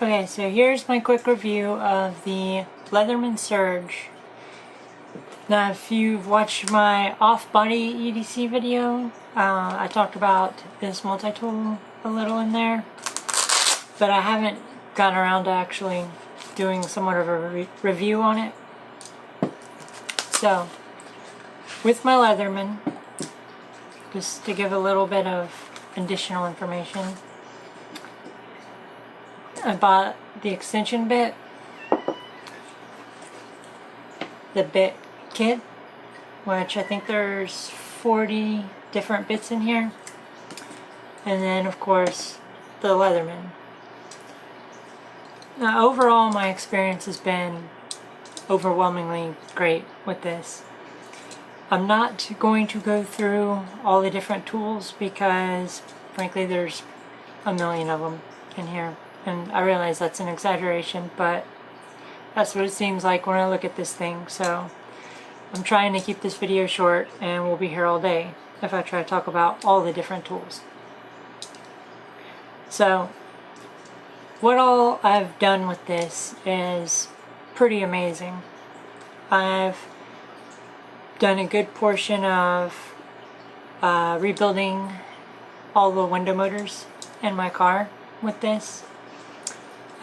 Okay, so here's my quick review of the Leatherman Surge. Now, if you've watched my off-body EDC video, I talked about this multi-tool a little in there, but I haven't gotten around to actually doing somewhat of a review on it. So, with my Leatherman, just to give a little bit of additional information, I bought the extension bit, the bit kit, which I think there's 40 different bits in here, and then of course the Leatherman. Now overall my experience has been overwhelmingly great with this. I'm not going to go through all the different tools because frankly there's a million of them in here. And I realize that's an exaggeration, but that's what it seems like when I look at this thing. So I'm trying to keep this video short, and we'll be here all day if I try to talk about all the different tools. So what all I've done with this is pretty amazing. I've done a good portion of rebuilding all the window motors in my car with this.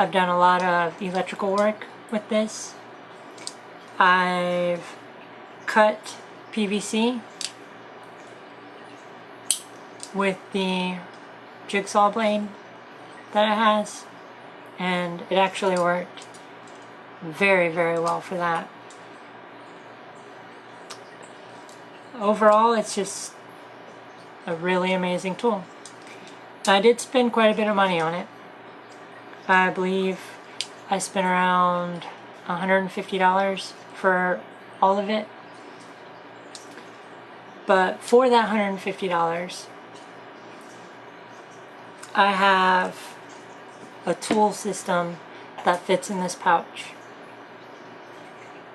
I've done a lot of electrical work with this. I've cut PVC with the jigsaw blade that it has, and it actually worked very, very well for that. Overall, it's just a really amazing tool. I did spend quite a bit of money on it. I believe I spent around $150 for all of it. But for that $150, I have a tool system that fits in this pouch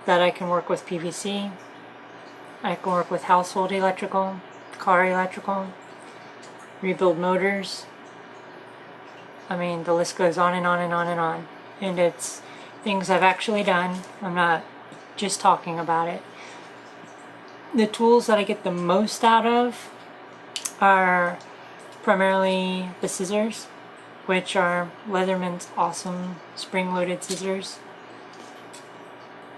that I can work with PVC, I can work with household electrical, car electrical, rebuild motors. I mean, the list goes on and on and on and on. And it's things I've actually done. I'm not just talking about it. The tools that I get the most out of are primarily the scissors, which are Leatherman's awesome spring-loaded scissors.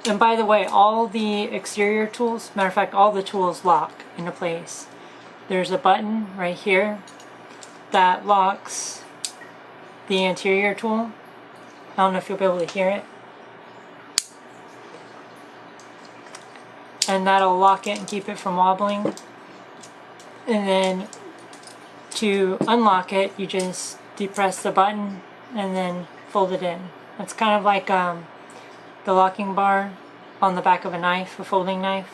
And by the way, all the exterior tools, matter of fact, all the tools lock into place. There's a button right here that locks the interior tool. I don't know if you'll be able to hear it. And that'll lock it and keep it from wobbling. And then to unlock it, you just depress the button and then fold it in. It's kind of like the locking bar on the back of a knife, a folding knife.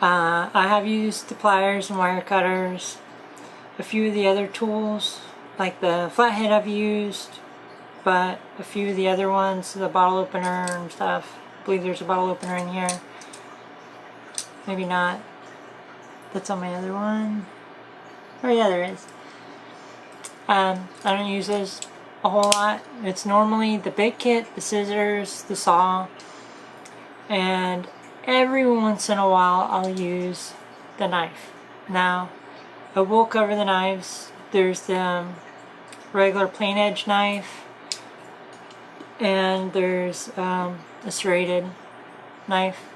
I have used the pliers and wire cutters. A few of the other tools, like the flathead I've used, but a few of the other ones, the bottle opener and stuff. I believe there's a bottle opener in here. Maybe not. That's on my other one. Oh yeah, there is. I don't use those a whole lot. It's normally the bit kit, the scissors, the saw, and every once in a while I'll use the knife. Now, I will cover the knives. There's the regular plain edge knife, and there's a serrated knife.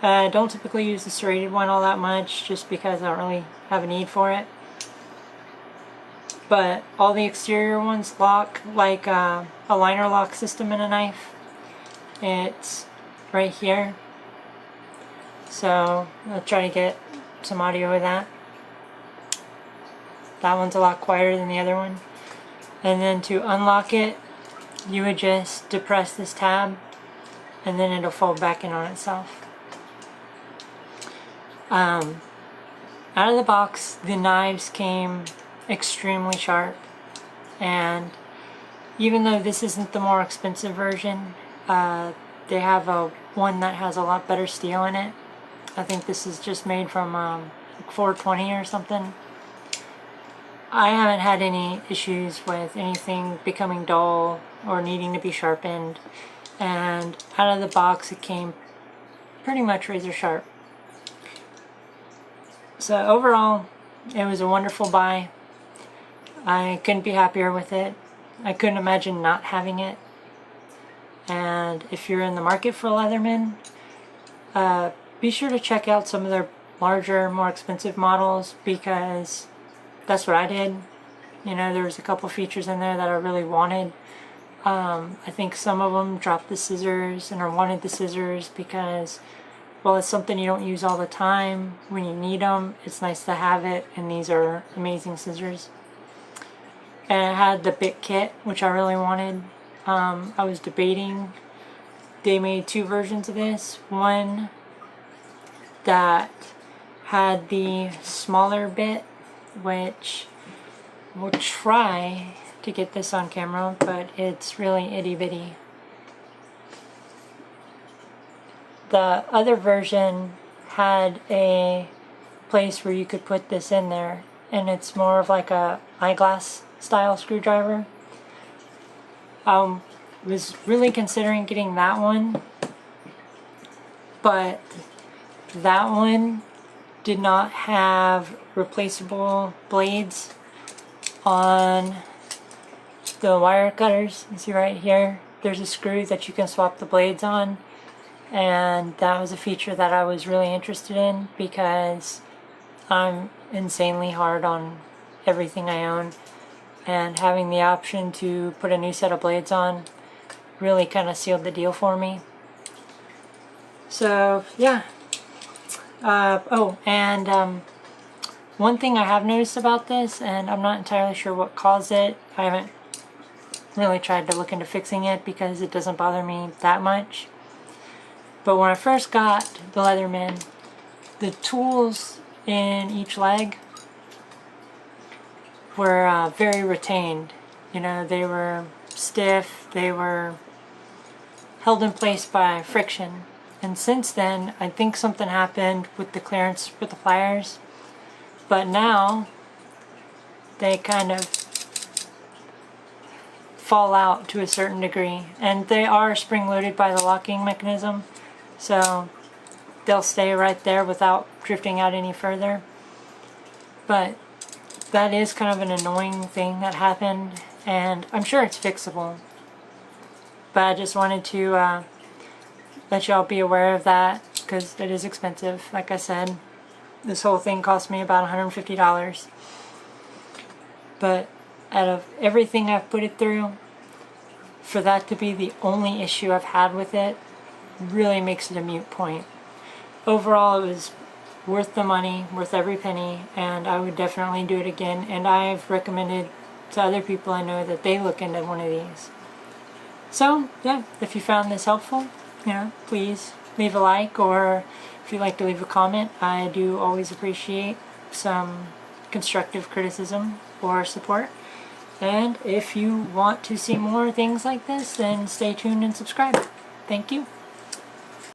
I don't typically use the serrated one all that much just because I don't really have a need for it. But all the exterior ones lock like a liner lock system in a knife. It's right here. So I'll try to get some audio with that. That one's a lot quieter than the other one. And then to unlock it, you would just depress this tab and then it'll fold back in on itself. Out of the box, the knives came extremely sharp, and even though this isn't the more expensive version, they have one that has a lot better steel in it. I think this is just made from like 420 or something. I haven't had any issues with anything becoming dull or needing to be sharpened, and out of the box it came pretty much razor sharp. So overall, it was a wonderful buy. I couldn't be happier with it. I couldn't imagine not having it. And if you're in the market for Leatherman, be sure to check out some of their larger, more expensive models, because that's what I did. You know, there was a couple features in there that I really wanted. I think some of them dropped the scissors, and I wanted the scissors because, well, it's something you don't use all the time. When you need them, it's nice to have it, and these are amazing scissors. And it had the Bit Kit, which I really wanted. I was debating. They made two versions of this. One that had the smaller bit, which we'll try to get this on camera, but it's really itty bitty. The other version had a place where you could put this in there, and it's more of like a eyeglass style screwdriver. Was really considering getting that one, but that one did not have replaceable blades on the wire cutters. You see right here, there's a screw that you can swap the blades on, and that was a feature that I was really interested in because I'm insanely hard on everything I own, and having the option to put a new set of blades on really kind of sealed the deal for me. So yeah. One thing I have noticed about this, and I'm not entirely sure what caused it, I haven't really tried to look into fixing it because it doesn't bother me that much, but when I first got the Leatherman, the tools in each leg were very retained. You know, they were stiff, they were held in place by friction. And since then, I think something happened with the clearance with the pliers, but now they kind of fall out to a certain degree, and they are spring-loaded by the locking mechanism, so they'll stay right there without drifting out any further. But that is kind of an annoying thing that happened, and I'm sure it's fixable. But I just wanted to let y'all be aware of that, because it is expensive. Like I said, this whole thing cost me about $150. But out of everything I've put it through, for that to be the only issue I've had with it really makes it a moot point. Overall, it was worth the money, worth every penny, and I would definitely do it again. And I've recommended to other people I know that they look into one of these. So yeah, if you found this helpful, you know, please leave a like, or if you'd like to leave a comment. I do always appreciate some constructive criticism or support. And if you want to see more things like this, then stay tuned and subscribe. Thank you.